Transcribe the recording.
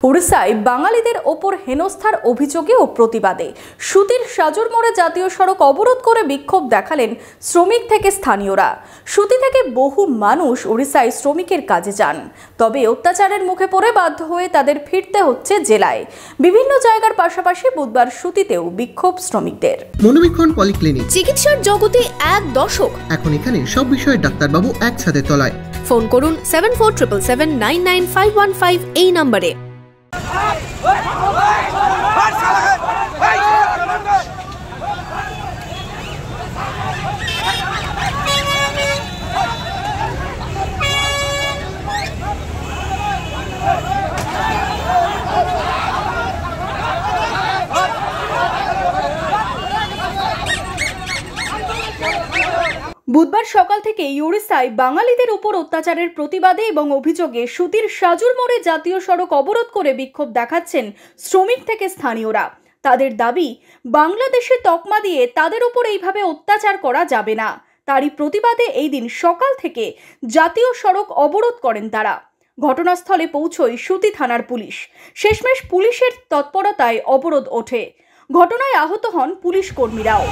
উড়িষ্যায় বাঙালিদের ওপর হেনস্থার অভিযোগে ও প্রতিবাদে সুতির সাজুর মোড়ে জাতীয় সড়ক অবরোধ করে বিক্ষোভ দেখালেন শ্রমিক থেকে স্থানীয়রা। সুতি থেকে বহু মানুষ উড়িষ্যায় শ্রমিকের কাজে যান, তবে অত্যাচারের মুখে পড়ে বাধ্য হয়ে তাদের ফিরতে হচ্ছে জেলায়। বিভিন্ন জায়গার পাশাপাশি বুধবার সুতিতেও বিক্ষোভ শ্রমিকদের। মনোবীক্ষণ পলিক্লিনিক, চিকিৎসার জগতে এক দশক। এখন এখানে সব বিষয়ে ডাক্তারবাবু একসাথে তলায়। ফোন করুন 7477799515 এই নম্বরে। বুধবার সকাল থেকে উড়িষ্যায় বাঙালিদের উপর অত্যাচারের প্রতিবাদে এবং অভিযোগে সুতির সাজুর মোড়ে জাতীয় সড়ক অবরোধ করে বিক্ষোভ দেখাচ্ছেন শ্রমিক থেকে স্থানীয়রা। তাদের দাবি, বাংলাদেশে তকমা দিয়ে তাদের উপর এইভাবে অত্যাচার করা যাবে না। তারই প্রতিবাদে এই দিন সকাল থেকে জাতীয় সড়ক অবরোধ করেন তারা। ঘটনাস্থলে পৌঁছয় সুতি থানার পুলিশ। শেষমেশ পুলিশের তৎপরতায় অবরোধ ওঠে। ঘটনায় আহত হন পুলিশ কর্মীরাও।